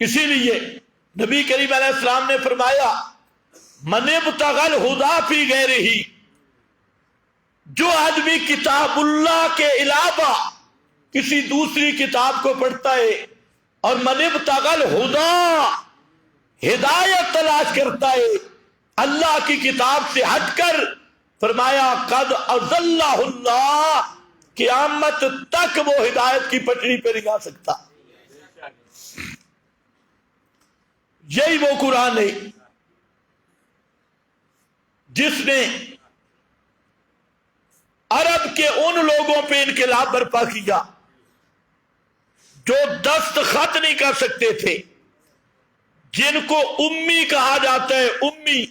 اسی لیے نبی کریم علیہ السلام نے فرمایا من ابتغل ہدا فی غیرہ، جو آدمی کتاب اللہ کے علاوہ کسی دوسری کتاب کو پڑھتا ہے اور من ابتغل ہدا، ہدایت تلاش کرتا ہے اللہ کی کتاب سے ہٹ کر، فرمایا قد اضلہ اللہ، قیامت تک وہ ہدایت کی پٹڑی پہ نہیں آ سکتا۔ یہی وہ قرآن ہے جس نے عرب کے ان لوگوں پہ انقلاب برپا کیا جو دستخط نہیں کر سکتے تھے، جن کو امی کہا جاتا ہے، امی،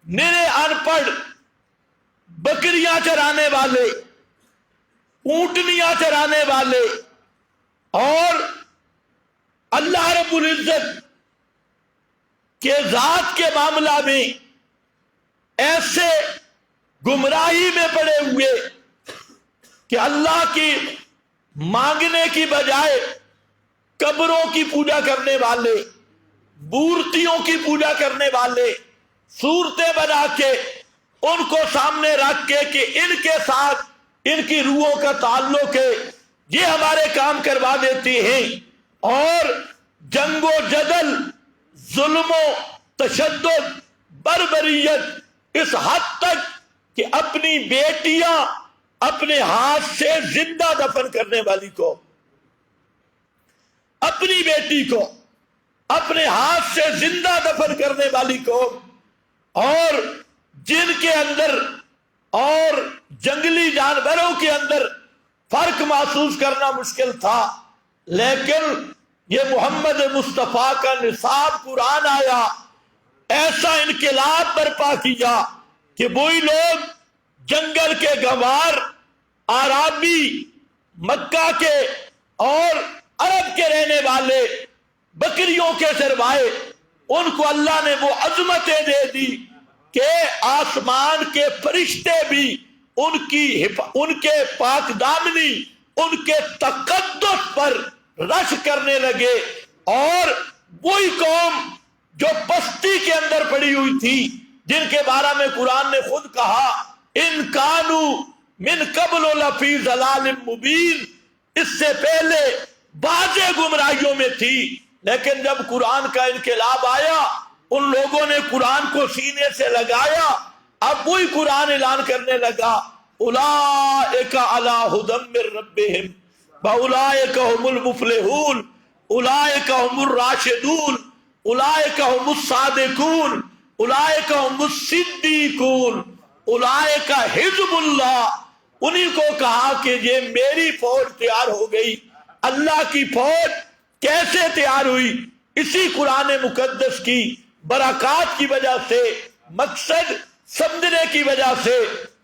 نرے ان پڑھ، بکریاں چرانے والے، اونٹنیاں چرانے والے، اور اللہ رب العزت کے ذات کے معاملہ میں ایسے گمراہی میں پڑے ہوئے کہ اللہ کی مانگنے کی بجائے قبروں کی پوجا کرنے والے، مورتیوں کی پوجا کرنے والے، صورتیں بنا کے ان کو سامنے رکھ کے کہ ان کے ساتھ ان کی روحوں کا تعلق ہے، یہ ہمارے کام کروا دیتی ہیں، اور جنگ و جدل، ظلم و تشدد، بربریت اس حد تک کہ اپنی بیٹیاں اپنے ہاتھ سے زندہ دفن کرنے والی کو، اپنی بیٹی کو اپنے ہاتھ سے زندہ دفن کرنے والی کو، اور جن کے اندر اور جنگلی جانوروں کے اندر فرق محسوس کرنا مشکل تھا، لیکن یہ محمد مصطفیٰ کا نصاب قرآن آیا، ایسا انقلاب برپا کیا کہ وہی لوگ جنگل کے گوار، آرابی، مکہ کے اور عرب کے رہنے والے، بکریوں کے سروائے، ان کو اللہ نے وہ عظمتیں دے دی کہ آسمان کے فرشتے بھی ان کے پاک دامنی، ان کے تقدس پر رش کرنے لگے، اور وہی قوم جو پستی کے اندر پڑی ہوئی تھی، جن کے بارے میں قرآن نے خود کہا ان کانو من قبل لفی ضلال مبین، اس سے پہلے واضح گمراہیوں میں تھی، لیکن جب قرآن کا انقلاب آیا ان لوگوں نے قرآن کو سینے سے لگایا، اب وہی قرآن اعلان کرنے لگا اولئک علی ھدی من ربہم واولئک ھم المفلحون، اولئک ھم الراشدون، اولئک ھم الصادقون، اولئک ھم الصدیقون، اولئک حزب اللہ۔ انہی کو کہا کہ یہ میری فوج تیار ہو گئی۔ اللہ کی فوج کیسے تیار ہوئی؟ اسی قرآن مقدس کی برکات کی وجہ سے، مقصد سمجھنے کی وجہ سے،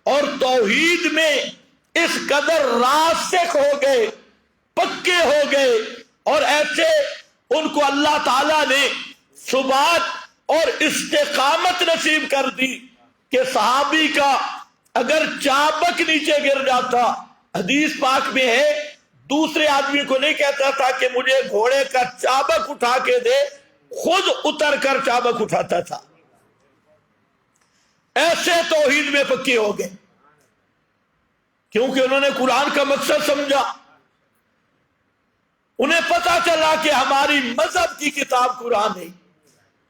اور توحید میں اس قدر راسخ ہو گئے، پکے ہو گئے، اور ایسے ان کو اللہ تعالیٰ نے ثبات اور استقامت نصیب کر دی کہ صحابی کا اگر چابک نیچے گر جاتا، حدیث پاک میں ہے، دوسرے آدمی کو نہیں کہتا تھا کہ مجھے گھوڑے کا چابک اٹھا کے دے، خود اتر کر چابک اٹھاتا تھا۔ ایسے توحید میں پکے ہو گئے کیونکہ انہوں نے قرآن کا مقصد سمجھا، انہیں پتا چلا کہ ہماری مذہب کی کتاب قرآن ہے،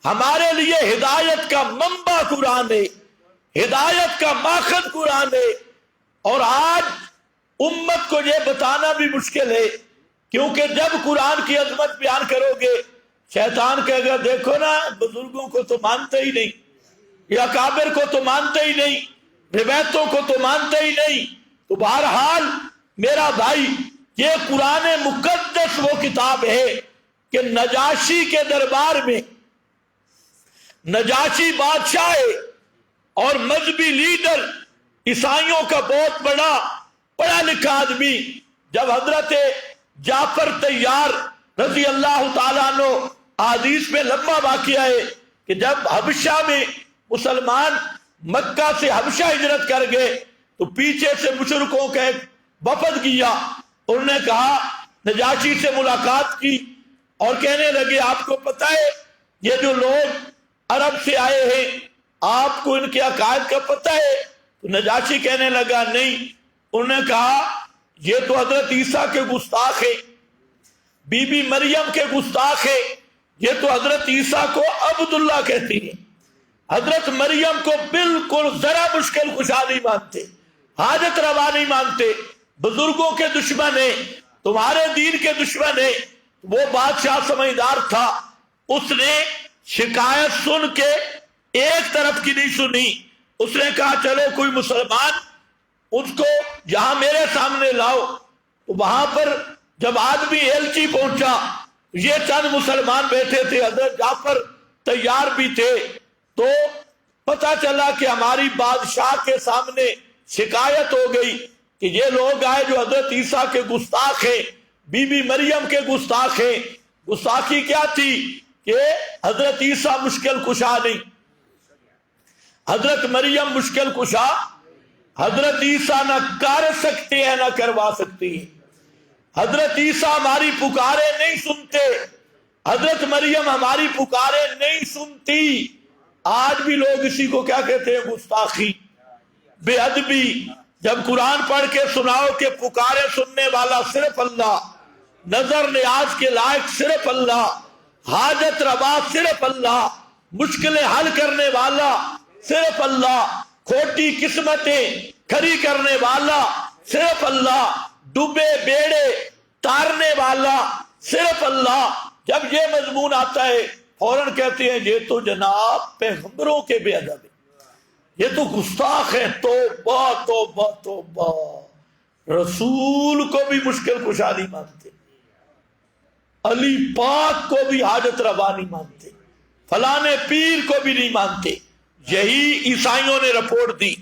ہمارے لیے ہدایت کا منبع قرآن ہے، ہدایت کا ماخذ قرآن ہے۔ اور آج امت کو یہ بتانا بھی مشکل ہے، کیونکہ جب قرآن کی عظمت بیان کرو گے، شیطان کہے گا دیکھو نا، بزرگوں کو تو مانتے ہی نہیں، یا کابر کو تو مانتے ہی نہیں، روایتوں کو تو مانتے ہی نہیں۔ تو بہرحال میرا بھائی، یہ قرآن مقدس وہ کتاب ہے کہ نجاشی کے دربار میں، نجاشی بادشاہ اور مذہبی لیڈر، عیسائیوں کا بہت بڑا پڑھا لکھا آدمی، جب حضرت جعفر طیار رضی اللہ تعالیٰ عنہ، حدیث میں لمبا واقعہ ہے کہ جب حبشہ میں مسلمان مکہ سے حبشہ ہجرت کر گئے تو پیچھے سے مشرکوں کا ایک وفد گیا، انہوں نے کہا نجاشی سے ملاقات کی اور کہنے لگے آپ کو پتہ ہے یہ جو لوگ عرب سے آئے ہیں آپ کو ان کے عقائد کا پتہ ہے؟ تو نجاشی کہنے لگا نہیں. انہوں نے کہا یہ تو حضرت عیسیٰ کے گستاخ ہیں، بی بی مریم کے گستاخ ہیں، یہ تو حضرت عیسیٰ کو عبداللہ کہتی ہیں، حضرت مریم کو بالکل ذرا مشکل کشا نہیں مانتے، حاجت روا نہیں مانتے، بزرگوں کے دشمن ہیں، تمہارے دین کے دشمن ہیں. وہ بادشاہ سمجھدار تھا، اس نے شکایت سن کے ایک طرف کی نہیں سنی. اس نے کہا چلو کوئی مسلمان اس کو یہاں میرے سامنے لاؤ. تو وہاں پر جب آدمی ایلچی پہنچا، یہ چند مسلمان بیٹھے تھے، حضرت جعفر تیار بھی تھے. تو پتہ چلا کہ ہماری بادشاہ کے سامنے شکایت ہو گئی کہ یہ لوگ آئے جو حضرت عیسیٰ کے گستاخ ہیں، بی بی مریم کے گستاخ ہیں. گستاخی کیا تھی کہ حضرت عیسیٰ مشکل کشا نہیں، حضرت مریم مشکل کشا، حضرت عیسیٰ نہ کر سکتے ہیں نہ کروا سکتے ہیں. حضرت عیسیٰ ہماری پکارے نہیں سنتے، حضرت مریم ہماری پکارے نہیں سنتی. آج بھی لوگ اسی کو کیا کہتے ہیں؟ گستاخی، بے ادبی. جب قرآن پڑھ کے سناؤ کہ پکارے سننے والا صرف اللہ، نظر نیاز کے لائق صرف اللہ، حاجت روا صرف اللہ، مشکلیں حل کرنے والا صرف اللہ، کھوٹی قسمتیں کھری کرنے والا صرف اللہ، ڈوبے بیڑے تارنے والا صرف اللہ. جب یہ مضمون آتا ہے فوراً کہتے ہیں یہ تو جناب پیغمبروں کے بے ادب ہے، یہ تو گستاخ ہے. توبہ توبہ توبہ. رسول کو بھی مشکل کشا نہیں مانتے، علی پاک کو بھی حاجت روا نہیں مانتے، فلانے پیر کو بھی نہیں مانتے. یہی عیسائیوں نے رپورٹ دی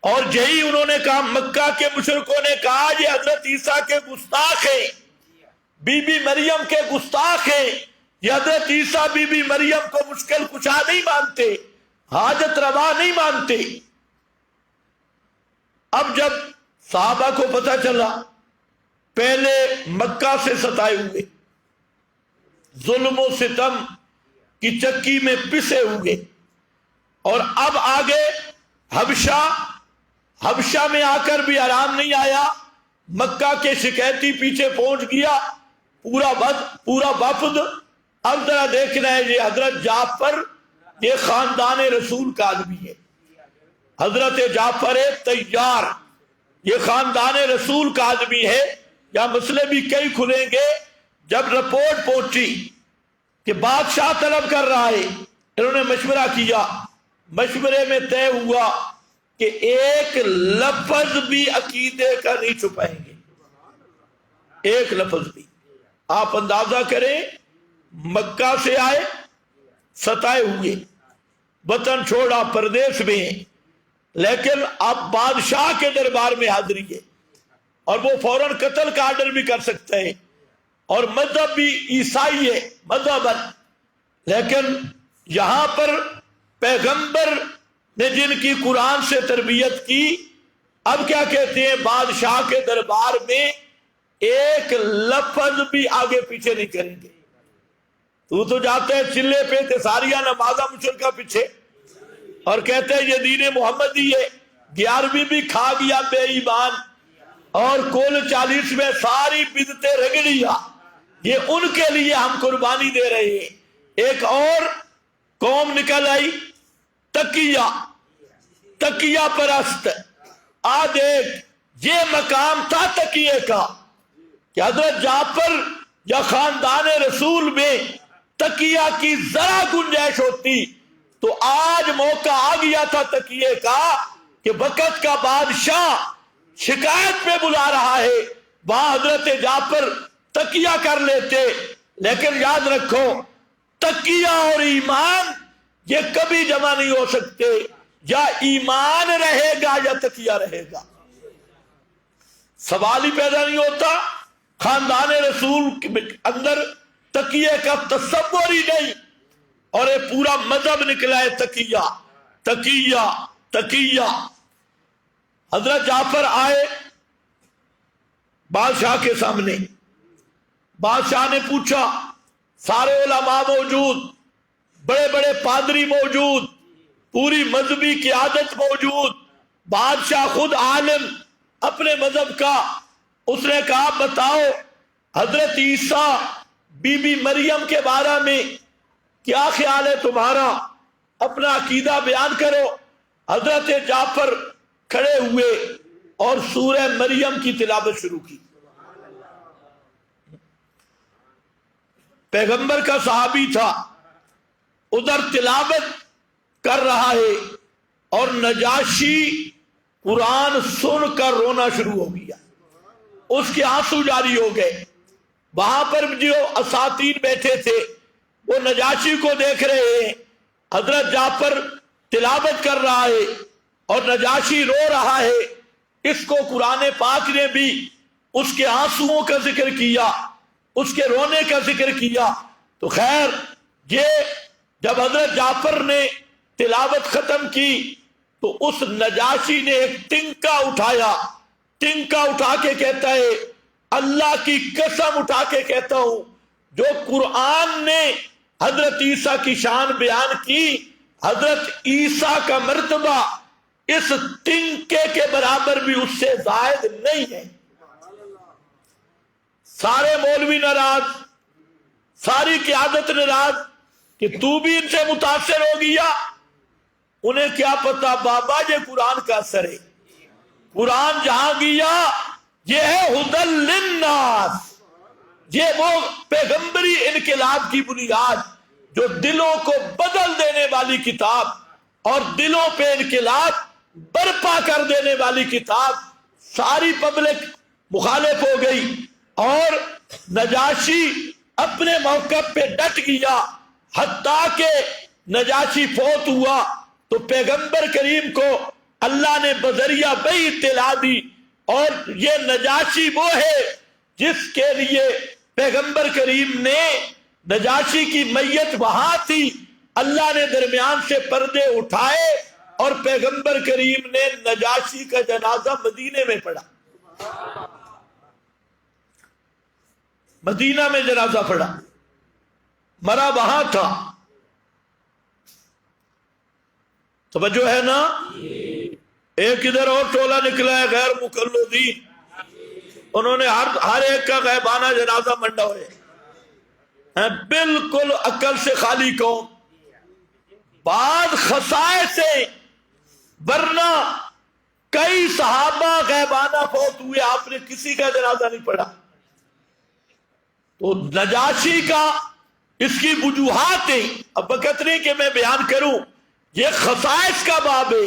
اور یہی انہوں نے کہا، مکہ کے مشرکوں نے کہا یہ حضرت عیسیٰ کے گستاخ ہیں، بی بی مریم کے گستاخ ہیں، یہ حضرت عیسیٰ بی بی مریم کو مشکل کشا نہیں مانتے، حاجت روا نہیں مانتے. اب جب صحابہ کو پتہ چلا، پہلے مکہ سے ستائے ہوئے، ظلم و ستم کی چکی میں پسے ہوئے، اور اب آگے حبشہ میں آ کر بھی آرام نہیں آیا. مکہ کے شکایتی پیچھے پہنچ گیا پورا وفد. اب ذرا دیکھنا ہے یہ حضرت جعفر یہ خاندان رسول کا آدمی ہے، حضرت جعفر تیار یہ خاندان رسول کا آدمی ہے. یا مسئلے بھی کئی کھلیں گے. جب رپورٹ پہنچی کہ بادشاہ طلب کر رہا ہے، انہوں نے مشورہ کیا، مشورے میں طے ہوا کہ ایک لفظ بھی عقیدے کا نہیں چھپائیں گے، ایک لفظ بھی. آپ اندازہ کریں، مکہ سے آئے، ستائے ہوئے، وطن چھوڑا، پردیس میں ہیں، لیکن اب بادشاہ کے دربار میں حاضری ہے اور وہ فوراً قتل کا آرڈر بھی کر سکتے ہیں، اور مذہب بھی عیسائی ہے مذہباً. لیکن یہاں پر پیغمبر نے جن کی قرآن سے تربیت کی، اب کیا کہتے ہیں؟ بادشاہ کے دربار میں ایک لفظ بھی آگے پیچھے نہیں کریں گے. تو جاتے ہیں چلے پہ تساریہ نمازہ مشرکہ پیچھے اور کہتے ہیں یہ دین محمدی ہے. 11ویں بھی کھا گیا بے ایمان، اور کل 40 میں ساری بدعتیں رگڑ لیا. یہ ان کے لیے ہم قربانی دے رہے ہیں. ایک اور قوم نکل آئی، تقیہ پرست. دیکھ یہ مقام تھا تقیے کا کہ حضرت جعفر یا خاندان رسول میں تقیہ کی ذرا گنجائش ہوتی تو آج موقع آ گیا تھا تقیے کا کہ وقت کا بادشاہ شکایت پہ بلا رہا ہے، وہاں حضرت جعفر تقیہ کر لیتے. لیکن یاد رکھو، تقیہ اور ایمان یہ کبھی جمع نہیں ہو سکتے. یا ایمان رہے گا یا تقیہ رہے گا، سوال ہی پیدا نہیں ہوتا. خاندان رسول کے اندر تقیے کا تصور ہی نہیں، اور یہ پورا مذہب نکلا ہے تقیہ تقیہ تقیہ. حضرت جعفر آئے بادشاہ کے سامنے، بادشاہ نے پوچھا، سارے علماء موجود، بڑے بڑے پادری موجود، پوری مذہبی قیادت موجود، بادشاہ خود عالم اپنے مذہب کا۔ اس نے کہا بتاؤ حضرت عیسیٰ بی بی مریم کے بارے میں کیا خیال ہے تمہارا، اپنا عقیدہ بیان کرو۔ حضرت جعفر کھڑے ہوئے اور سورہ مریم کی تلاوت شروع کی۔ پیغمبر کا صحابی تھا، ادھر تلاوت کر رہا ہے اور نجاشی قرآن سن کر رونا شروع ہو گیا، اس کے آنسو جاری ہو گئے۔ وہاں پر جو اساتین بیٹھے تھے وہ نجاشی کو دیکھ رہے ہیں، حضرت جعفر تلاوت کر رہا ہے اور نجاشی رو رہا ہے۔ اس کو قرآن پاک نے بھی اس کے آنسوؤں کا ذکر کیا، اس کے رونے کا ذکر کیا۔ تو خیر یہ جب حضرت جعفر نے تلاوت ختم کی تو اس نجاشی نے ایک ٹنکا اٹھایا، ٹنکا اٹھا کے کہتا ہے اللہ کی قسم اٹھا کے کہتا ہوں، جو قرآن نے حضرت عیسیٰ کی شان بیان کی، حضرت عیسیٰ کا مرتبہ اس ٹنکے کے برابر بھی اس سے زائد نہیں ہے۔ سارے مولوی ناراض، ساری قیادت ناراض کہ تو بھی ان سے متاثر ہو گیا۔ انہیں کیا پتا بابا یہ قرآن کا اثر ہے، قرآن جہاں گیا یہ ہے ہدی للناس، یہ وہ پیغمبری انقلاب کی بنیاد جو دلوں کو بدل دینے والی کتاب اور دلوں پہ انقلاب برپا کر دینے والی کتاب۔ ساری پبلک مخالف ہو گئی اور نجاشی اپنے موقف پہ ڈٹ گیا، حتیٰ کہ نجاشی فوت ہوا تو پیغمبر کریم کو اللہ نے بذریعہ وحی اطلاع دی، اور یہ نجاشی وہ ہے جس کے لیے پیغمبر کریم نے، نجاشی کی میت وہاں تھی، اللہ نے درمیان سے پردے اٹھائے اور پیغمبر کریم نے نجاشی کا جنازہ مدینے میں پڑھا، مدینہ میں جنازہ پڑھا، مرا وہاں تھا۔ توجہ ہے نا؟ ایک ادھر اور ٹولہ نکلا ہے غیر مقلدین، انہوں نے ہر ایک کا غیبانہ جنازہ منڈا ہوئے ہیں، بالکل عقل سے خالی قوم، بعض خصائص سے، ورنہ کئی صحابہ غیبانہ فوت ہوئے، آپ نے کسی کا جنازہ نہیں پڑھا۔ تو نجاشی کا اس کی وجوہات ہیں، اب وقت نہیں کہ میں بیان کروں، یہ خصائص کا باب ہے،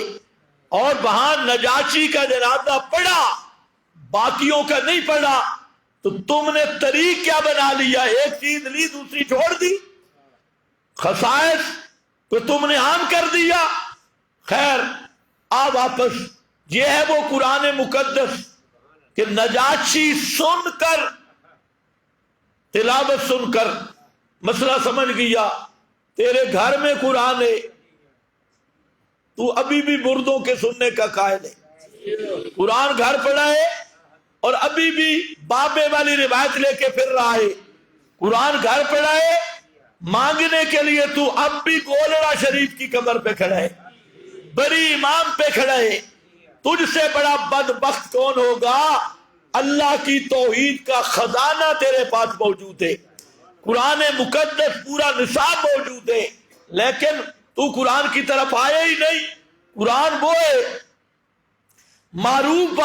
اور وہاں نجاشی کا جنازہ پڑھا، باقیوں کا نہیں پڑھا۔ تو تم نے طریق کیا بنا لیا، ایک چیز لی دوسری چھوڑ دی، خصائص کو تم نے عام کر دیا۔ خیر آ واپس، یہ ہے وہ قرآن مقدس کہ نجاشی سن کر، تلاوت سن کر مسئلہ سمجھ گیا، تیرے گھر میں قرآن ہے، تو ابھی بھی مردوں کے سننے کا قائل ہے، قرآن گھر پڑا ہے اور ابھی بھی بابے والی روایت لے کے پھر رہا ہے، قرآن گھر پڑا ہے، مانگنے کے لیے تو اب بھی گولڑا شریف کی قبر پہ کھڑا ہے، بڑی امام پہ کھڑا ہے۔ تجھ سے بڑا بدبخت کون ہوگا؟ اللہ کی توحید کا خزانہ تیرے پاس موجود ہے، قرآن مقدس پورا نصاب موجود ہے، لیکن تو قرآن کی طرف آئے ہی نہیں۔ قرآن وہ ہے معروف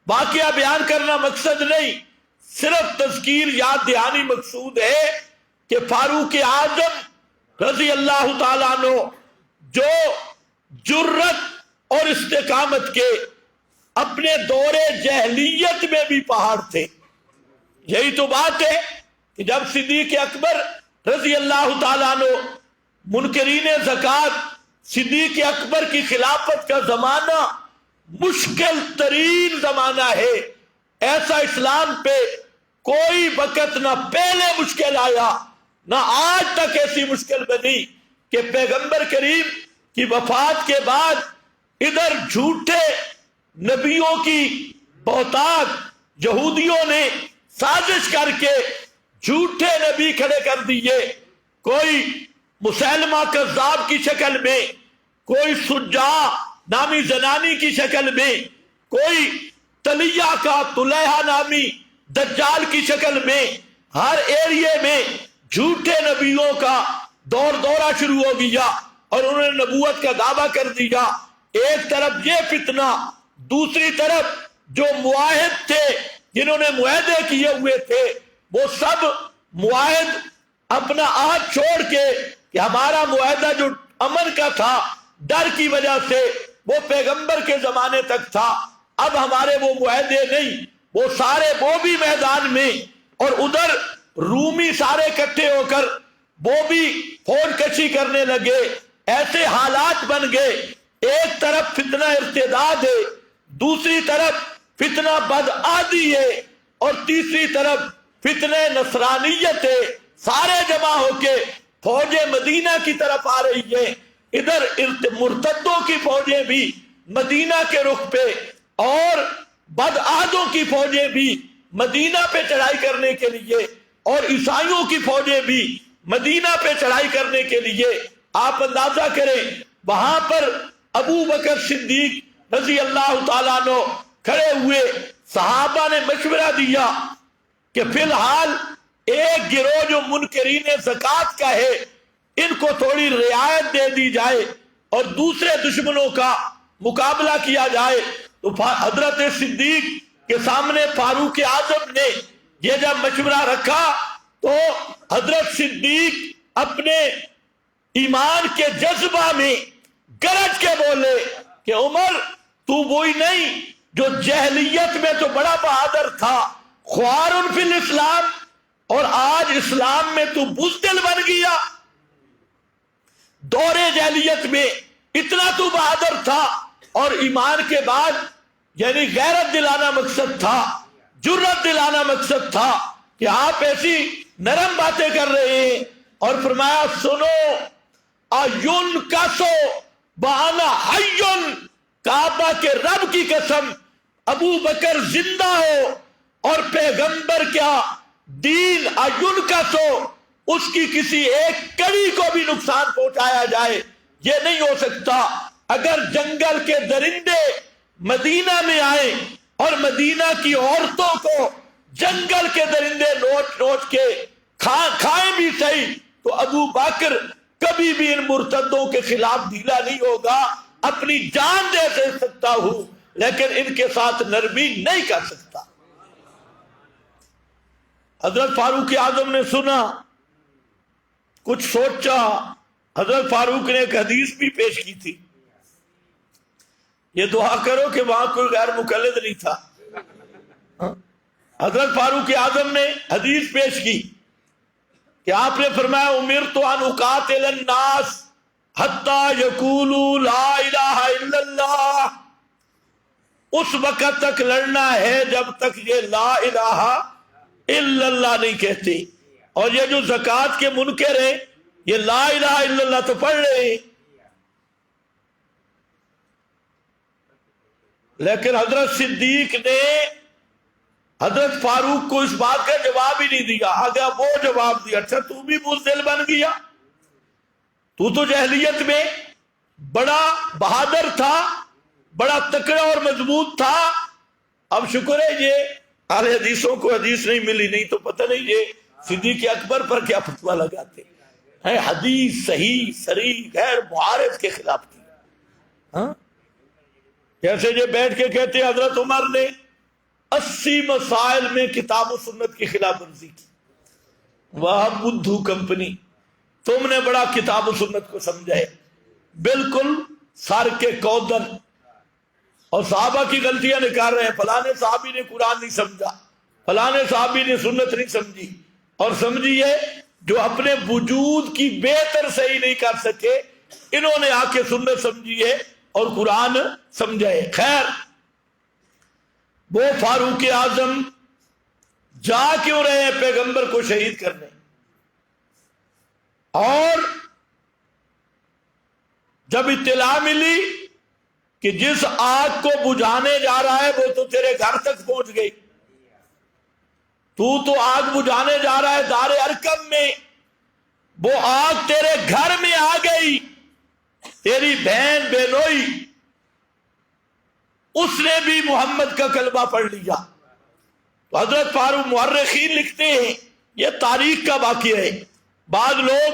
واقعہ بیان کرنا مقصد نہیں، صرف تذکیر یاد دہانی مقصود ہے کہ فاروق اعظم رضی اللہ تعالیٰ عنہ جو جرت اور استقامت کے اپنے دور جہلیت میں بھی پہاڑ تھے۔ یہی تو بات ہے کہ جب صدیق اکبر رضی اللہ تعالیٰ عنہ، منکرین زکوٰۃ، صدیق اکبر کی خلافت کا زمانہ مشکل ترین زمانہ ہے، ایسا اسلام پہ کوئی وقت نہ پہلے مشکل آیا نہ آج تک ایسی مشکل بنی کہ پیغمبر کریم کی وفات کے بعد ادھر جھوٹے نبیوں کی بہتات یہودیوں نے سازش کر کے جھوٹے نبی کھڑے کر دیے، کوئی مسلمہ کذاب کی شکل میں، کوئی سجاع نامی زنانی کی شکل میں، کوئی تلیہ کا طلیحہ نامی دجال کی شکل میں، ہر ایریے میں جھوٹے نبیوں کا دورہ شروع ہو گیا اور انہوں نے نبوت کا دعویٰ کر دیا۔ ایک طرف یہ فتنہ، دوسری طرف جو معاہد تھے جنہوں نے معاہدے کیے ہوئے تھے وہ سب معاہد اپنا عہد چھوڑ کے کہ ہمارا معاہدہ جو امن کا تھا ڈر کی وجہ سے وہ پیغمبر کے زمانے تک تھا، اب ہمارے وہ معاہدے نہیں، وہ سارے وہ بھی میدان میں، اور ادھر رومی سارے اکٹھے ہو کر وہ بھی فوج کشی کرنے لگے۔ ایسے حالات بن گئے، ایک طرف فتنہ ارتداد ہے، دوسری طرف فتنہ بدعادی ہے، اور تیسری طرف فتنہ نصرانیت ہے۔ سارے جمع ہو کے فوجیں مدینہ کی طرف آ رہی ہیں، ادھر مرتدوں کی فوجیں بھی مدینہ کے رخ پہ اور بدعادوں کی فوجیں بھی مدینہ پہ چڑھائی کرنے کے لیے، اور عیسائیوں کی فوجیں بھی مدینہ پہ چڑھائی کرنے کے لیے۔ آپ اندازہ کریں وہاں پر ابو بکر صدیق رضی اللہ تعالیٰ عنہ کھڑے ہوئے، صحابہ نے مشورہ دیا کہ فی الحال ایک گروہ جو منکرین زکوٰۃ کا ہے ان کو تھوڑی رعایت دے دی جائے اور دوسرے دشمنوں کا مقابلہ کیا جائے۔ تو حضرت صدیق کے سامنے فاروق اعظم نے یہ جب مشورہ رکھا تو حضرت صدیق اپنے ایمان کے جذبہ میں گرج کے بولے کہ عمر تو وہی نہیں جو جہلیت میں تو بڑا بہادر تھا، خوار فی الاسلام، اور آج اسلام میں تو بزدل بن گیا۔ دور جہلیت میں اتنا تو بہادر تھا اور ایمان کے بعد یعنی غیرت دلانا مقصد تھا، جرت دلانا مقصد تھا کہ آپ ایسی نرم باتیں کر رہے ہیں۔ اور فرمایا سنو، ایون کسو بانا حیون، کعبہ کے رب کی قسم ابو بکر زندہ ہو اور پیغمبر کیا دین ایون کسو اس کی کسی ایک کڑی کو بھی نقصان پہنچایا جائے، یہ نہیں ہو سکتا۔ اگر جنگل کے درندے مدینہ میں آئے اور مدینہ کی عورتوں کو جنگل کے درندے نوچ نوچ کے کھائیں بھی صحیح، تو ابو بکر کبھی بھی ان مرتدوں کے خلاف ڈھیلا نہیں ہوگا۔ اپنی جان دے سکتا ہوں لیکن ان کے ساتھ نرمی نہیں کر سکتا۔ حضرت فاروق اعظم نے سنا، کچھ سوچا، حضرت فاروق نے ایک حدیث بھی پیش کی تھی، یہ دعا کرو کہ وہاں کوئی غیر مقلد نہیں تھا۔ حضرت فاروق اعظم نے حدیث پیش کی کہ آپ نے فرمایا امرت ان اقاتل الناس حتی یقولوا لا الہ الا اللہ، اس وقت تک لڑنا ہے جب تک یہ لا الہ الا اللہ نہیں کہتے۔ اور یہ جو زکوٰۃ کے منکر ہیں یہ لا الہ الا اللہ تو پڑھ رہے ہیں، لیکن حضرت صدیق نے حضرت فاروق کو اس بات کا جواب ہی نہیں دیا، آگے وہ جواب دیا اچھا تو بھی بزدل بن گیا، تو جہلیت میں بڑا بہادر تھا، بڑا تکڑا اور مضبوط تھا، اب شکر ہے یہ اہل حدیثوں کو حدیث نہیں ملی، نہیں تو پتہ نہیں یہ صدیق اکبر پر کیا فتویٰ لگاتے ہیں، حدیث صحیح صریح غیر معارض کے خلاف کی۔ ہاں جیسے یہ بیٹھ کے کہتے حضرت عمر نے 80 مسائل میں کتاب و سنت کی خلاف ورزی کی، واہ بدھو کمپنی، تم نے بڑا کتاب و سنت کو سمجھا ہے، بالکل سر کے کودن، اور صحابہ کی غلطیاں نکال رہے ہیں، فلانے صحابی نے قرآن نہیں سمجھا، فلانے صحابی نے سنت نہیں سمجھی، اور سمجھیے جو اپنے وجود کی بہتر صحیح نہیں کر سکے انہوں نے آ کے سنت سمجھی ہے اور قرآن سمجھا ہے۔ خیر، وہ فاروق اعظم جا کیوں رہے ہیں پیغمبر کو شہید کرنے، اور جب اطلاع ملی کہ جس آگ کو بجھانے جا رہا ہے وہ تو تیرے گھر تک پہنچ گئی، تو آگ بجھانے جا رہا ہے دار ارکم میں، وہ آگ تیرے گھر میں آ گئی، تیری بہن بینوئی اس نے بھی محمد کا کلمہ پڑھ لیا۔ تو حضرت فاروق مورخین لکھتے ہیں، یہ تاریخ کا واقعہ ہے۔ بعض لوگ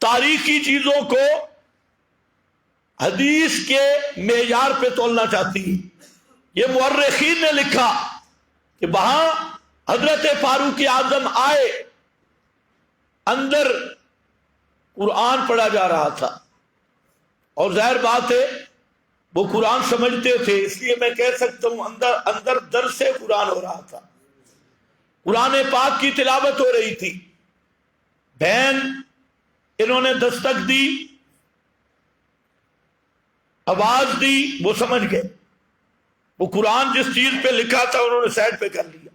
تاریخی چیزوں کو حدیث کے معیار پہ تولنا چاہتی ہیں۔ یہ مورخین نے لکھا کہ وہاں حضرت فاروق اعظم آئے، اندر قرآن پڑھا جا رہا تھا، اور ظاہر بات ہے وہ قرآن سمجھتے تھے، اس لیے میں کہہ سکتا ہوں اندر درس قرآن ہو رہا تھا، قرآن پاک کی تلاوت ہو رہی تھی۔ بہن انہوں نے دستک دی، آواز دی، وہ سمجھ گئے، وہ قرآن جس چیز پہ لکھا تھا انہوں نے سائڈ پہ کر لیا۔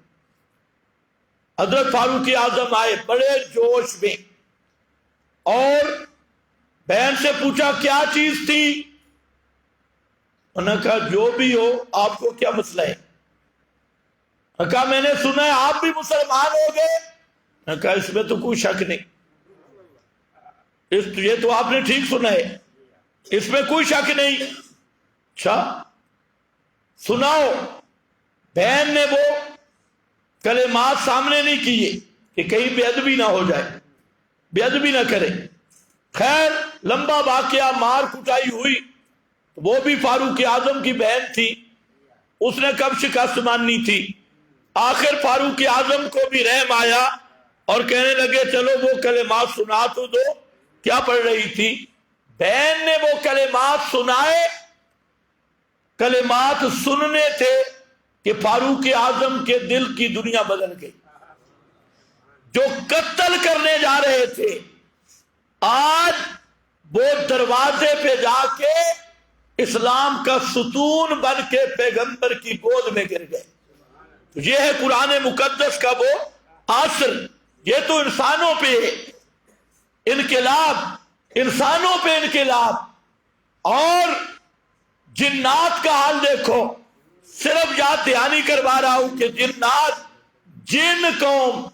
حضرت فاروق اعظم آئے بڑے جوش میں، اور بہن سے پوچھا کیا چیز تھی؟ انہوں نے کہا جو بھی ہو آپ کو کیا مسئلہ ہے؟ انہوں نے کہا میں نے سنا ہے آپ بھی مسلمان ہو گئے۔ انہوں نے کہا اس میں تو کوئی شک نہیں، یہ تو آپ نے ٹھیک سنا ہے، اس میں کوئی شک نہیں۔ اچھا سناؤ۔ بہن نے وہ کلمات سامنے نہیں کیے کہ کہیں بے ادبی نہ ہو جائے، بے ادبی نہ کرے۔ خیر لمبا واقعہ، مار کٹائی ہوئی، وہ بھی فاروق اعظم کی بہن تھی، اس نے کب شکست ماننی تھی۔ آخر فاروق اعظم کو بھی رحم آیا اور کہنے لگے چلو وہ کلمات سنا تو دو۔ کیا پڑھ رہی تھی؟ بہن نے وہ کلمات سنائے۔ کلمات سننے تھے کہ فاروق اعظم کے دل کی دنیا بدل گئی۔ جو قتل کرنے جا رہے تھے آج وہ دروازے پہ جا کے اسلام کا ستون بن کے پیغمبر کی گود میں گر گئے۔ یہ ہے قرآن مقدس کا وہ اثر۔ یہ تو انسانوں پہ انقلاب، انسانوں پہ انقلاب، اور جنات کا حال دیکھو۔ صرف یاد دہانی کروا رہا ہوں کہ جنات، جن قوم،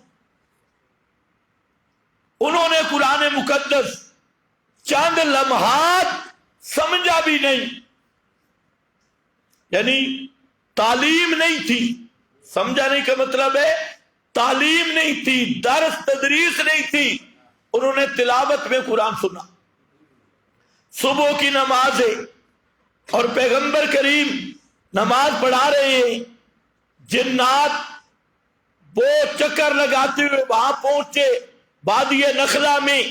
انہوں نے قرآن مقدس چند لمحات سمجھا بھی نہیں، یعنی تعلیم نہیں تھی، سمجھا نہیں کا مطلب ہے تعلیم نہیں تھی، درس تدریس نہیں تھی، انہوں نے تلاوت میں قرآن سنا۔ صبح کی نمازیں اور پیغمبر کریم نماز پڑھا رہے ہیں، جنات وہ چکر لگاتے ہوئے وہاں پہنچے وادی نخلا میں،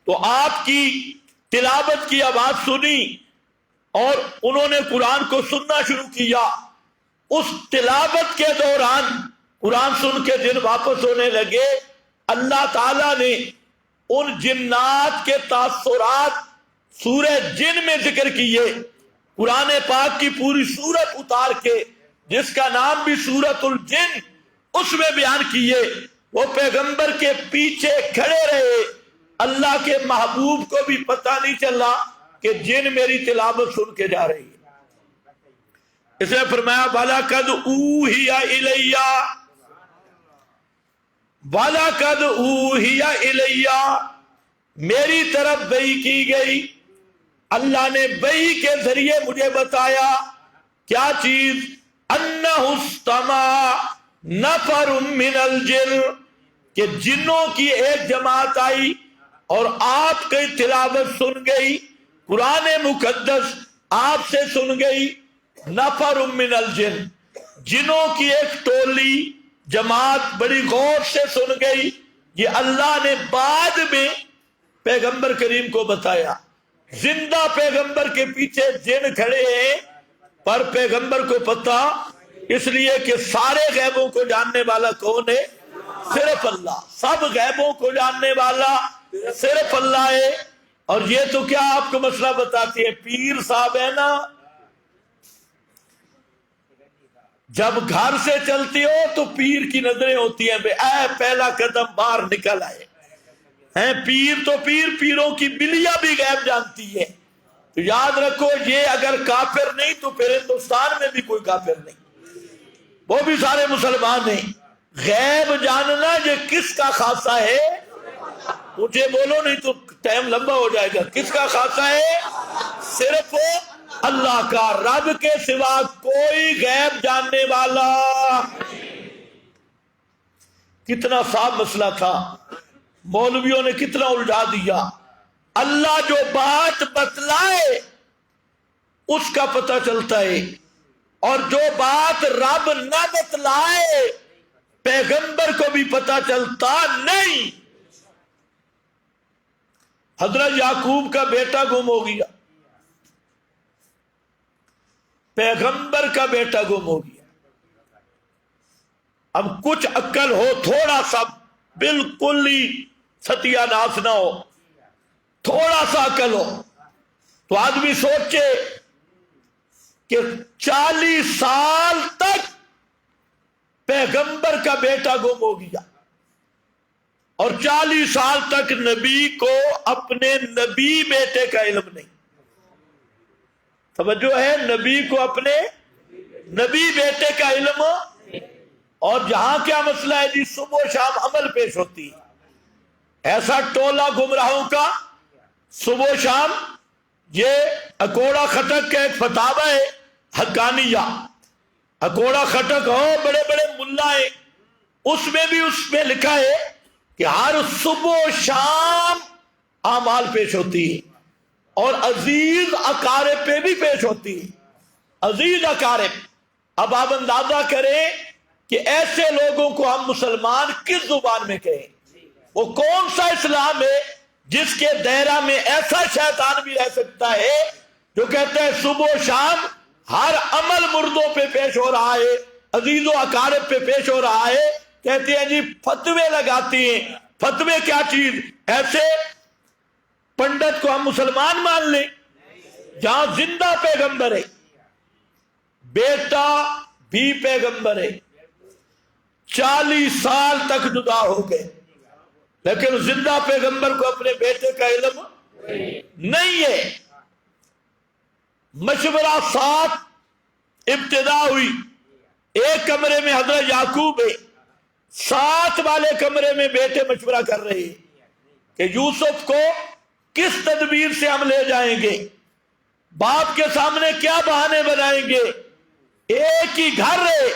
تو آپ کی تلاوت کی آواز سنی اور انہوں نے قرآن کو سننا شروع کیا۔ اس تلاوت کے دوران قرآن سن کے دن واپس ہونے لگے۔ اللہ تعالیٰ نے ان جنات کے تاثرات سورہ جن میں ذکر کیے، قرآن پاک کی پوری سورت اتار کے جس کا نام بھی سورت الجن، اس میں بیان کیے۔ وہ پیغمبر کے پیچھے کھڑے رہے، اللہ کے محبوب کو بھی پتہ نہیں چلا کہ جن میری تلاوت سن کے جا رہی ہے۔ اس نے فرمایا وَلَقَدْ أُوحِيَ إِلَيَّ وَلَقَدْ أُوحِيَ إِلَيَّ، میری طرف وحی کی گئی، اللہ نے وحی کے ذریعے مجھے بتایا کیا چیز؟ أَنَّهُ اسْتَمَعَ نَفَرٌ مِّنَ الْجِنِّ، کہ جنوں کی ایک جماعت آئی اور آپ کی تلاوت سن گئی، قرآن مقدس آپ سے سن گئی۔ نفر من الجن، جنوں کی ایک ٹولی جماعت بڑی غور سے سن گئی۔ یہ اللہ نے بعد میں پیغمبر کریم کو بتایا۔ زندہ پیغمبر کے پیچھے جن کھڑے ہیں، پر پیغمبر کو پتا، اس لیے کہ سارے غیبوں کو جاننے والا کون ہے؟ صرف اللہ۔ سب غیبوں کو جاننے والا صرف اللہ ہے۔ اور یہ تو کیا آپ کو مسئلہ بتاتی ہے، پیر صاحب ہے نا، جب گھر سے چلتی ہو تو پیر کی نظریں ہوتی ہیں، اے پہلا قدم باہر نکل آئے ہیں۔ پیر تو پیر، پیروں کی بلیاں بھی غیب جانتی ہے۔ تو یاد رکھو، یہ اگر کافر نہیں تو پھر ہندوستان میں بھی کوئی کافر نہیں، وہ بھی سارے مسلمان ہیں۔ غیب جاننا یہ کس کا خاصہ ہے؟ مجھے بولو نہیں تو ٹائم لمبا ہو جائے گا. کس کا خاصہ ہے؟ صرف اللہ کا. رب کے سوا کوئی غیب جاننے والا. کتنا صاف مسئلہ تھا, مولویوں نے کتنا الجھا دیا. اللہ جو بات بتلائے اس کا پتہ چلتا ہے, اور جو بات رب نہ بتلائے پیغمبر کو بھی پتہ چلتا نہیں. حضرت یعقوب کا بیٹا گم ہو گیا, پیغمبر کا بیٹا گم ہو گیا. اب کچھ عقل ہو, تھوڑا سا, بالکل ہی ستیہ ناس نہ ہو, تھوڑا سا عقل ہو تو آدمی سوچے کہ 40 سال تک پیغمبر کا بیٹا گم ہو گیا, اور 40 سال تک نبی کو اپنے نبی بیٹے کا علم نہیں. توجہ ہے, نبی کو اپنے نبی بیٹے کا علم. اور جہاں کیا مسئلہ ہے جی, صبح و شام عمل پیش ہوتی ہے. ایسا ٹولہ گمراہوں کا صبح و شام, یہ اکوڑا خٹک کا ایک فتاوی ہے حقانیہ. اکوڑا خٹک ہو, بڑے بڑے ملائیں, اس میں لکھا ہے کہ ہر صبح و شام اعمال پیش ہوتی ہے, اور عزیز اقارب پہ بھی پیش ہوتی ہے. عزیز اقارب. اب آپ اندازہ کریں کہ ایسے لوگوں کو ہم مسلمان کس زبان میں کہیں؟ وہ کون سا اسلام ہے جس کے دائرہ میں ایسا شیطان بھی رہ سکتا ہے جو کہتا ہے صبح و شام ہر عمل مردوں پہ پیش ہو رہا ہے, عزیز و اقارب پہ پیش ہو رہا ہے. کہتے ہیں جی فتوے لگاتی ہیں. فتوے کیا چیز؟ ایسے پنڈت کو ہم مسلمان مان لیں جہاں زندہ پیغمبر ہے, بیٹا بھی پیغمبر ہے, 40 سال تک جدا ہو گئے, لیکن زندہ پیغمبر کو اپنے بیٹے کا علم نہیں ہے. مشورہ ساتھ ابتدا ہوئی. ایک کمرے میں حضرت یعقوب ہے, ساتھ والے کمرے میں بیٹے مشورہ کر رہے ہیں کہ یوسف کو کس تدبیر سے ہم لے جائیں گے, باپ کے سامنے کیا بہانے بنائیں گے. ایک ہی گھر ہے,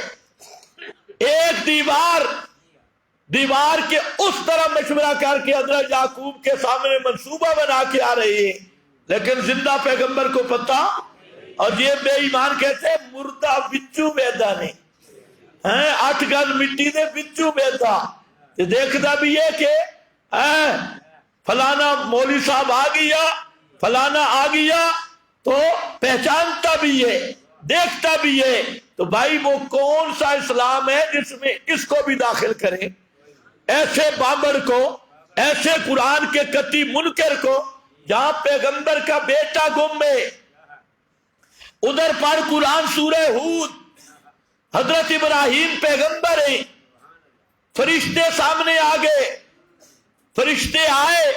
ایک دیوار کے اس طرح مشورہ کر کے حضرت یعقوب کے سامنے منصوبہ بنا کے آ رہے ہیں, لیکن زندہ پیغمبر کو پتا. اور یہ بے ایمان کہتے ہیں مردہ بچو بیدا نے 8 گز مٹی دے بچو بیدا. دیکھتا بھی ہے کہ فلانا مولوی صاحب آ گیا, فلانا آ گیا, تو پہچانتا بھی ہے, دیکھتا بھی ہے. تو بھائی وہ کون سا اسلام ہے جس میں اس کو بھی داخل کریں؟ ایسے بابر کو, ایسے قرآن کے قطعی منکر کو, جہاں پیغمبر کا بیٹا گم ہے. ادھر پر قرآن سورہ ہود, حضرت ابراہیم پیغمبر ہیں, فرشتے سامنے آ گئے. فرشتے آئے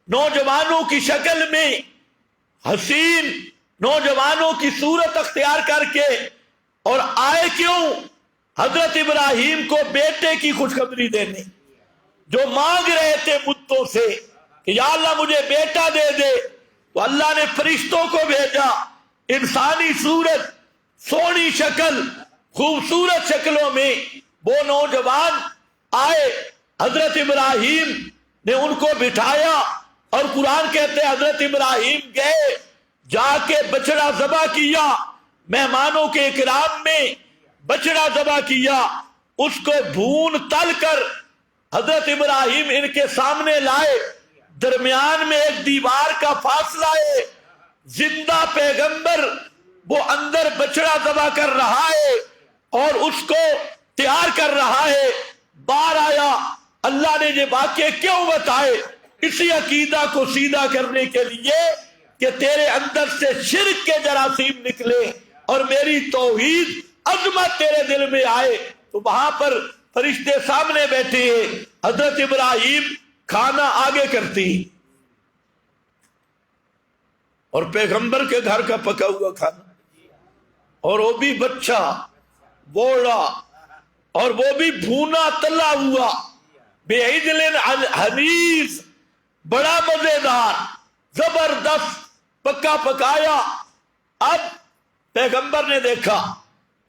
نوجوانوں کی شکل میں, حسین نوجوانوں کی صورت اختیار کر کے. اور آئے کیوں؟ حضرت ابراہیم کو بیٹے کی خوشخبری دینے. جو مانگ رہے تھے بتوں سے کہ یا اللہ مجھے بیٹا دے دے, تو اللہ نے فرشتوں کو بھیجا. انسانی صورت, سونی شکل, خوبصورت شکلوں میں وہ نوجوان آئے. حضرت ابراہیم نے ان کو بٹھایا, اور قرآن کہتے ہیں حضرت ابراہیم گئے, جا کے بچڑا ذبح کیا. مہمانوں کے اکرام میں بچڑا ذبح کیا. اس کو بھون تل کر حضرت ابراہیم ان کے سامنے لائے. درمیان میں ایک دیوار کا فاصلہ ہے. زندہ پیغمبر وہ اندر بچڑا ذبح کر رہا ہے اور اس کو تیار کر رہا ہے. بار آیا. اللہ نے یہ واقعے کیوں بتائے؟ اسی عقیدہ کو سیدھا کرنے کے لیے کہ تیرے اندر سے شرک کے جراثیم نکلے اور میری توحید عظمت تیرے دل میں آئے. تو وہاں پر فرشتے سامنے بیٹھے ہیں, حضرت ابراہیم کھانا آگے کرتی, اور پیغمبر کے گھر کا پکا ہوا کھانا, اور وہ بھی بچہ بوڑھا اور وہ بھی بھونا تلا ہوا، بعجل حنیذ، بڑا مزیدار، زبردست پکا پکایا۔ اب پیغمبر نے دیکھا،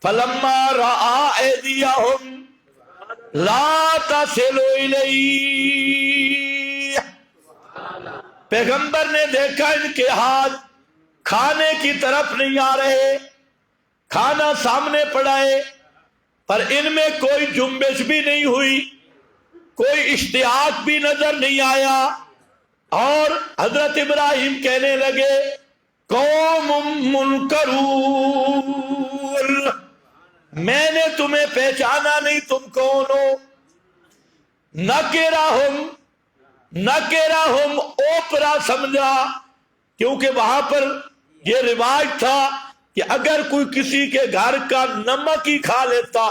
فلما رأى ایدیہم لا تصل الیہ، پیغمبر نے دیکھا ان کے ہاتھ کھانے کی طرف نہیں آ رہے، کھانا سامنے پڑا ہے پر ان میں کوئی جنبش بھی نہیں ہوئی، کوئی اشتیاق بھی نظر نہیں آیا۔ اور حضرت ابراہیم کہنے لگے قوم منکرون، میں نے تمہیں پہچانا نہیں، تم کون ہو؟ نکرہم اوپرا سمجھا، کیونکہ وہاں پر یہ رواج تھا کہ اگر کوئی کسی کے گھر کا نمک ہی کھا لیتا،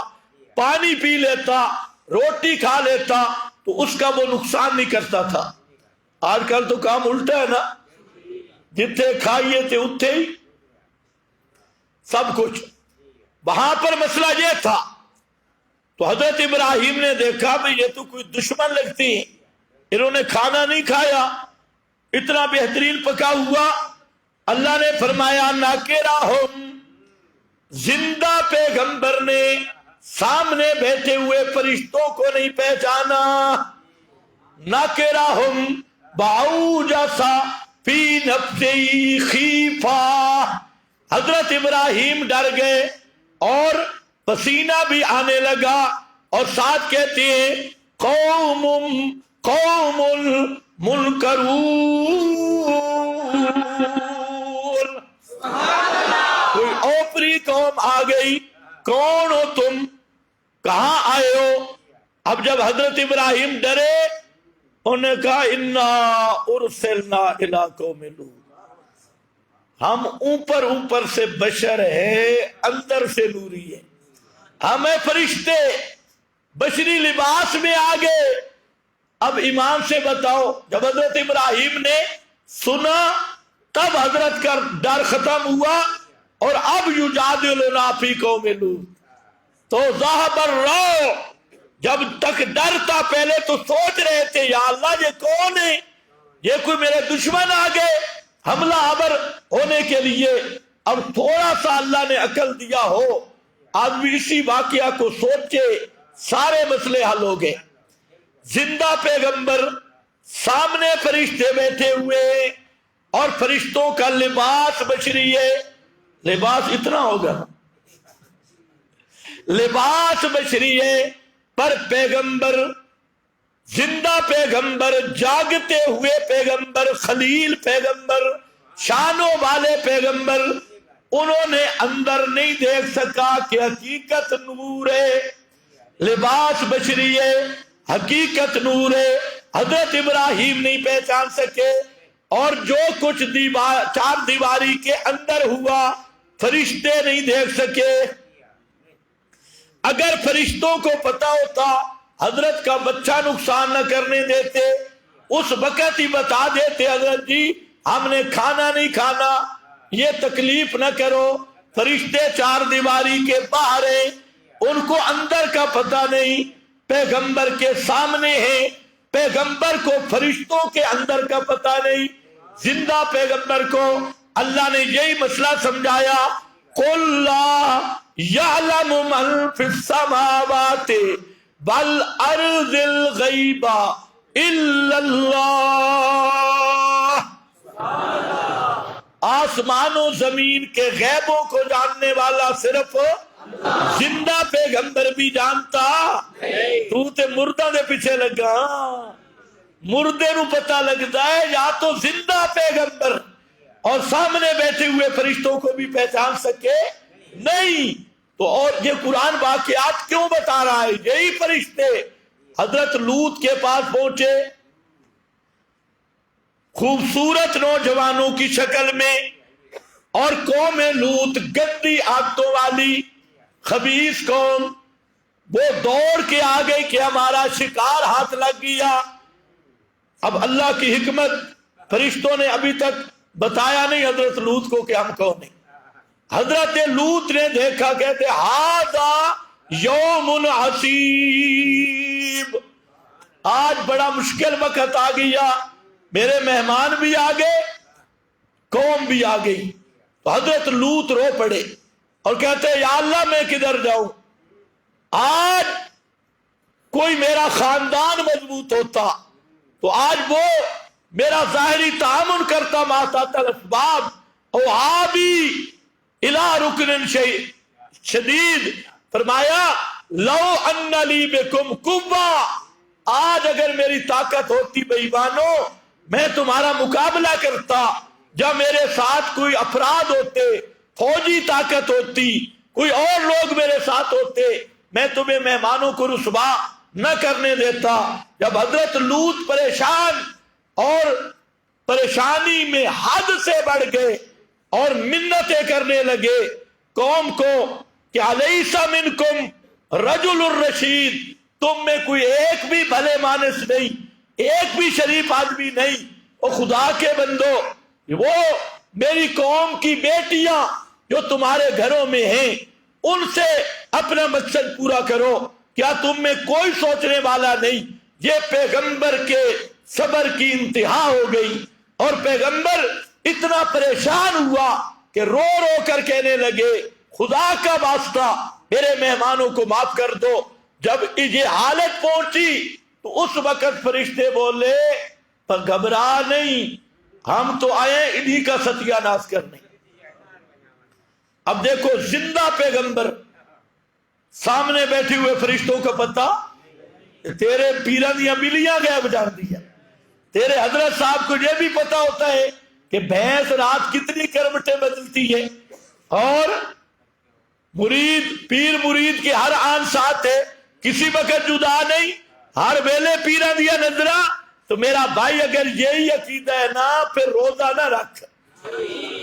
پانی پی لیتا، روٹی کھا لیتا تو اس کا وہ نقصان نہیں کرتا تھا۔ آج کل تو کام الٹا ہے نا، جتنے کھائیے تھے اتنے ہی سب کچھ۔ وہاں پر مسئلہ یہ تھا، تو حضرت ابراہیم نے دیکھا بھئی یہ تو کوئی دشمن لگتی ہیں، انہوں نے کھانا نہیں کھایا، اتنا بہترین پکا ہوا۔ اللہ نے فرمایا ناکرہم، زندہ پیغمبر نے سامنے بیٹھے ہوئے فرشتوں کو نہیں پہچانا۔ ناکرہم باوجس فی نفسی خیفہ، حضرت ابراہیم ڈر گئے اور پسینہ بھی آنے لگا، اور ساتھ کہتے ہیں قوم منکرون، کوئی اوپری قوم آ گئی، کون ہو تم، کہاں آئے ہو؟ اب جب حضرت ابراہیم ڈرے، انہوں نے کہا انا ارسلنا الی قوم لوط، ہم اوپر سے بشر ہے، اندر سے نوری ہے، ہمیں فرشتے بشری لباس میں آگے۔ اب ایمان سے بتاؤ، جب حضرت ابراہیم نے سنا تب حضرت کا ڈر ختم ہوا، اور اب یجادلنا فی قوم لوط، تو ذہب الروع، جب تک ڈر تھا پہلے تو سوچ رہے تھے یا اللہ یہ کون ہے، یہ کوئی میرے دشمن آ گئے حملہ آور ہونے کے لیے۔ اب تھوڑا سا اللہ نے عقل دیا ہو، آدمی اسی واقعہ کو سوچے، سارے مسئلے حل ہو گئے۔ زندہ پیغمبر، سامنے فرشتے بیٹھے ہوئے، اور فرشتوں کا لباس بشری ہے، لباس اتنا ہوگا، لباس بشری ہے، پر پیغمبر، زندہ پیغمبر، جاگتے ہوئے پیغمبر، خلیل پیغمبر، شانوں والے پیغمبر، انہوں نے اندر نہیں دیکھ سکا کہ حقیقت نور ہے، لباس بشری ہے، حقیقت نور ہے۔ حضرت ابراہیم نہیں پہچان سکے، اور جو کچھ چار دیواری کے اندر ہوا فرشتے نہیں دیکھ سکے۔ اگر فرشتوں کو پتا ہوتا، حضرت کا بچہ نقصان نہ کرنے دیتے، اس وقت ہی بتا دیتے حضرت جی ہم نے کھانا نہیں کھانا، یہ تکلیف نہ کرو، فرشتے چار دیواری کے باہر ہیں، ان کو اندر کا پتہ نہیں، پیغمبر کے سامنے ہیں، پیغمبر کو فرشتوں کے اندر کا پتہ نہیں۔ زندہ پیغمبر کو اللہ نے یہی مسئلہ سمجھایا، قُلْ لَا يَعْلَمُ مَنْ فِي السَّمَاوَاتِ وَالْأَرْضِ الْغَيْبَ إِلَّا اللَّهُ، آسمان و زمین کے غیبوں کو جاننے والا صرف زندہ پیغمبر بھی جانتا۔ تو تے مردہ دے پیچھے لگا، مردے نو پتہ لگتا ہے، یا تو زندہ پیغمبر اور سامنے بیٹھے ہوئے فرشتوں کو بھی پہچان سکے نہیں تو اور یہ قرآن واقعات کیوں بتا رہا ہے؟ یہی فرشتے حضرت لوط کے پاس پہنچے، خوبصورت نوجوانوں کی شکل میں، اور قوم لوط گندی عادتوں والی خبیث قوم، وہ دوڑ کے آ گئی کہ ہمارا شکار ہاتھ لگ گیا۔ اب اللہ کی حکمت، فرشتوں نے ابھی تک بتایا نہیں حضرت لوط کو کہ ہم کون ہیں۔ حضرت لوط نے دیکھا، کہتے ہاذا یوم عصیب، آج بڑا مشکل وقت آ گیا، میرے مہمان بھی آ گئے، قوم بھی آ گئی۔ تو حضرت لوط رو پڑے اور کہتے ہیں یا اللہ میں کدھر جاؤں، آج کوئی میرا خاندان مضبوط ہوتا تو آج وہ میرا ظاہری تعامل کرتا ماتحت الاسباب او آبی الی رکن شدید۔ فرمایا لو ان لی بکم قوہ، آج اگر میری طاقت ہوتی بے ایمانو میں تمہارا مقابلہ کرتا، جب میرے ساتھ کوئی افراد ہوتے، فوجی طاقت ہوتی، کوئی اور لوگ میرے ساتھ ہوتے، میں تمہیں مہمانوں کو رسوا نہ کرنے دیتا۔ جب حضرت لوط پریشان اور پریشانی میں حد سے بڑھ گئے اور منتیں کرنے لگے قوم کو کہ الیس منکم رجل الرشید، تم میں کوئی ایک بھی بھلے مانس نہیں، ایک بھی شریف آدمی نہیں، اور خدا کے بندو وہ میری قوم کی بیٹیاں جو تمہارے گھروں میں ہیں ان سے اپنا مقصد پورا کرو، کیا تم میں کوئی سوچنے والا نہیں؟ یہ پیغمبر کے صبر کی انتہا ہو گئی اور پیغمبر اتنا پریشان ہوا کہ رو رو کر کہنے لگے خدا کا واسطہ میرے مہمانوں کو معاف کر دو۔ جب یہ حالت پہنچی تو اس وقت فرشتے بولے پر گھبرا نہیں، ہم تو آئے انہی کا ستیہ ناش کرنے۔ اب دیکھو زندہ پیغمبر سامنے بیٹھے ہوئے فرشتوں کا پتہ، تیرے پیران دیا بلیاں غیب جان دیا، تیرے حضرت صاحب کو یہ بھی پتا ہوتا ہے کہ بھینس رات کتنی کروٹیں بدلتی ہے، اور مرید پیر مرید کے ہر آن ساتھ ہے، کسی وقت جدا نہیں، ہر ویلے پیران دیا نظرہ۔ تو میرا بھائی اگر یہی عقیدہ ہے نا پھر روزہ نہ رکھ،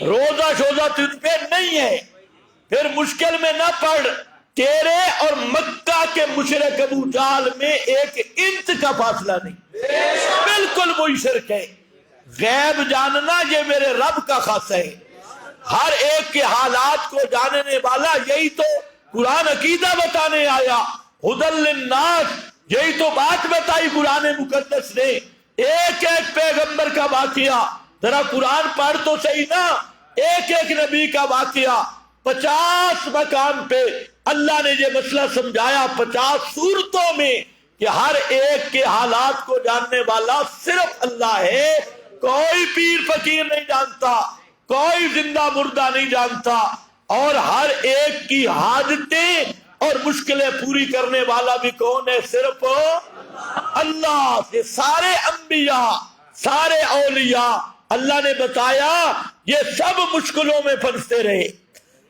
روزہ شوزہ تجھ پہ نہیں ہے، پھر مشکل میں نہ پڑ، تیرے اور مکہ کے مشرک ابو جہل میں ایک انچ کا فاصلہ نہیں، بالکل وہی شرک ہے۔ غیب جاننا یہ میرے رب کا خاصہ ہے، ہر ایک کے حالات کو جاننے والا یہی تو قرآن عقیدہ بتانے آیا، ہدی للناس، یہی تو بات بتائی قرآن مقدس نے۔ ایک ایک پیغمبر کا واقعہ ذرا قرآن پڑھ تو صحیح نا، ایک ایک نبی کا واقعہ 50 مقام پہ اللہ نے یہ مسئلہ سمجھایا، 50 صورتوں میں کہ ہر ایک کے حالات کو جاننے والا صرف اللہ ہے، کوئی پیر فقیر نہیں جانتا، کوئی زندہ مردہ نہیں جانتا، اور ہر ایک کی حاجتیں اور مشکلیں پوری کرنے والا بھی کون ہے؟ صرف اللہ۔ یہ سارے انبیاء سارے اولیاء اللہ نے بتایا یہ سب مشکلوں میں پھنستے رہے،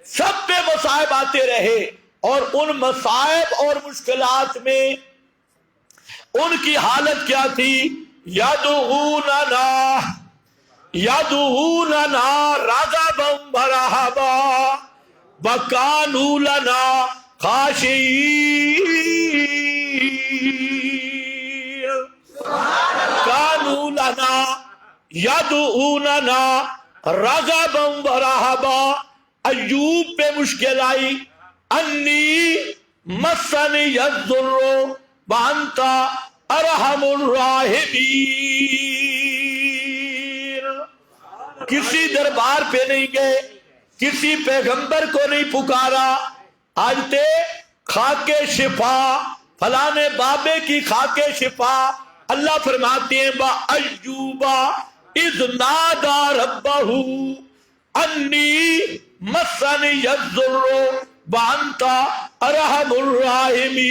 سب پہ مصائب آتے رہے، اور ان مصائب اور مشکلات میں ان کی حالت کیا تھی؟ یدعوننا رغبا ورہبا وکانوا لنا خاشعین، کانوا لنا یدعوننا رغبا ورہبا۔ ایوب پہ مشکل آئی، انی مسنی الضر وانت ارحم الراحمین۔ کسی دربار پہ نہیں گئے، کسی پیغمبر کو نہیں پکارا، آج تے خاکے شفا، فلانے بابے کی خاکے شفا۔ اللہ فرماتے ہیں وَأَيُّوبَ اِذْ نَادَى رَبَّهُ انی مسنی الضر وانت ارحم الراحمین۔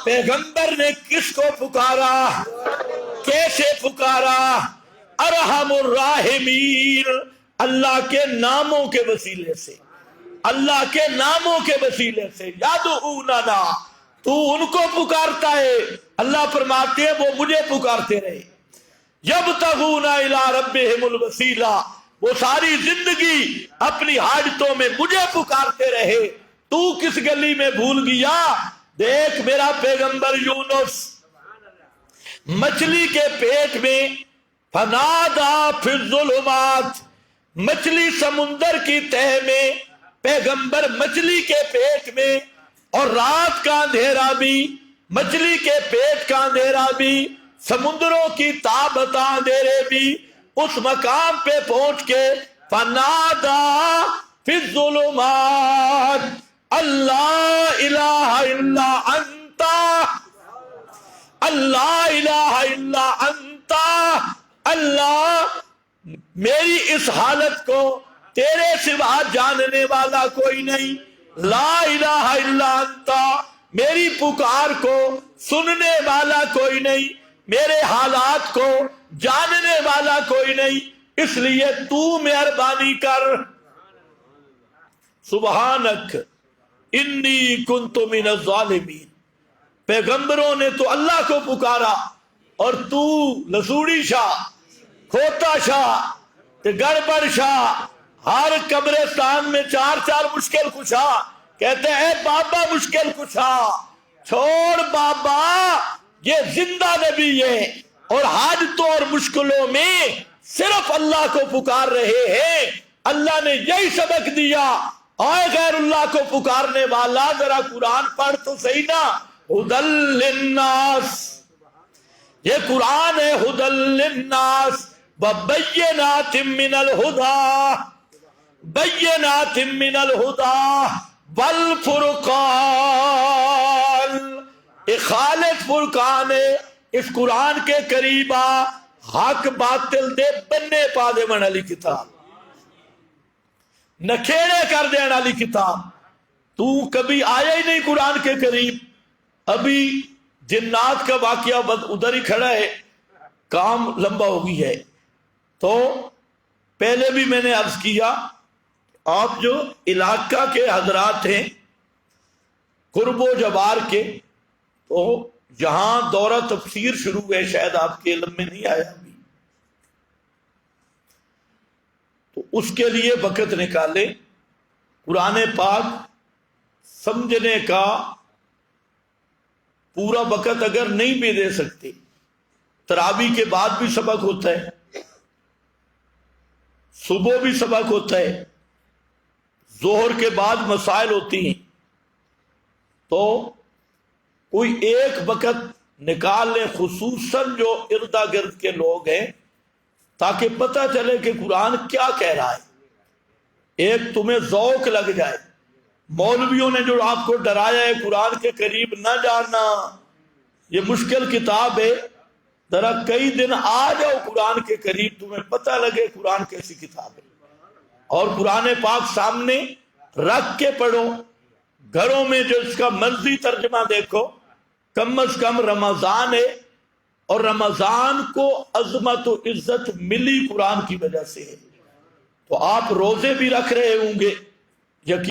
پیغمبر نے کس کو پکارا، کیسے پکارا؟ ارحم الراحمین، اللہ کے ناموں کے وسیلے سے، اللہ کے ناموں کے وسیلے سے۔ یدعوننا، تو ان کو پکارتا ہے، اللہ فرماتے ہیں وہ مجھے پکارتے رہے۔ یبتغون الی ربہم الوسیلہ، وہ ساری زندگی اپنی حاجتوں میں مجھے پکارتے رہے۔ تو کس گلی میں بھول گیا؟ دیکھ میرا پیغمبر یونس مچھلی کے پیٹ میں فنادا فی الظلمات، مچھلی سمندر کی تہ میں، پیغمبر مچھلی کے پیٹ میں، اور رات کا اندھیرا بھی، مچھلی کے پیٹ کا اندھیرا بھی، سمندروں کی تابت اندھیرے بھی، اس مقام پہ پہنچ کے فنادا فی الظلمات اللہ الہ الا انت، اللہ الہ الا انت، اللہ میری اس حالت کو تیرے سوا جاننے والا کوئی نہیں، لا الہ الا انت، میری پکار کو سننے والا کوئی نہیں، میرے حالات کو جاننے والا کوئی نہیں، اس لیے تو مہربانی کر۔ سبحانک انی کنت من الظالمین، پیغمبروں نے تو اللہ کو پکارا، اور تو لسوڑی شاہ، کھوتا شاہ، گڑبڑ شاہ، ہر قبرستان میں چار چار مشکل کشا، کہتے ہیں بابا مشکل کشا، چھوڑ بابا یہ زندہ نبی ہے، اور حاجتوں اور مشکلوں میں صرف اللہ کو پکار رہے ہیں۔ اللہ نے یہی سبق دیا، آئے غیر اللہ کو پکارنے والا ذرا قرآن پڑھ تو صحیح نا، ہدی للناس، یہ قرآن ہے، ہدی للناس وبینات من الہدی، بینات من الہدی والفرقان، ایک خالص فرقان ہے، اس قرآن کے قریب آ، حق باطل دے بننے پا دے من علی کتاب، نکھیڑے کر دین علی کتاب۔ تو کبھی آیا ہی نہیں قرآن کے قریب۔ ابھی جنات کا واقعہ ادھر ہی کھڑا ہے، کام لمبا ہو گئی ہے، تو پہلے بھی میں نے عرض کیا، آپ جو علاقہ کے حضرات ہیں قرب و جوار کے، تو جہاں دورہ تفسیر شروع ہے، شاید آپ کے علم میں نہیں آیا ابھی، تو اس کے لیے وقت نکالے، قرآن پاک سمجھنے کا پورا وقت اگر نہیں بھی دے سکتے، تراویح کے بعد بھی سبق ہوتا ہے، صبح بھی سبق ہوتا ہے، ظہر کے بعد مسائل ہوتی ہیں، تو کوئی ایک وقت نکال لیں، خصوصاً جو ارد گرد کے لوگ ہیں، تاکہ پتہ چلے کہ قرآن کیا کہہ رہا ہے، ایک تمہیں ذوق لگ جائے۔ مولویوں نے جو آپ کو ڈرایا ہے قرآن کے قریب نہ جانا، یہ مشکل کتاب ہے، ذرا کئی دن آ جاؤ قرآن کے قریب، تمہیں پتہ لگے قرآن کیسی کتاب ہے، اور قرآن پاک سامنے رکھ کے پڑھو، گھروں میں جو اس کا مرضی ترجمہ دیکھو، کم از کم رمضان ہے، اور رمضان کو عظمت و عزت ملی قرآن کی وجہ سے ہے، تو آپ روزے بھی رکھ رہے ہوں گے، یقین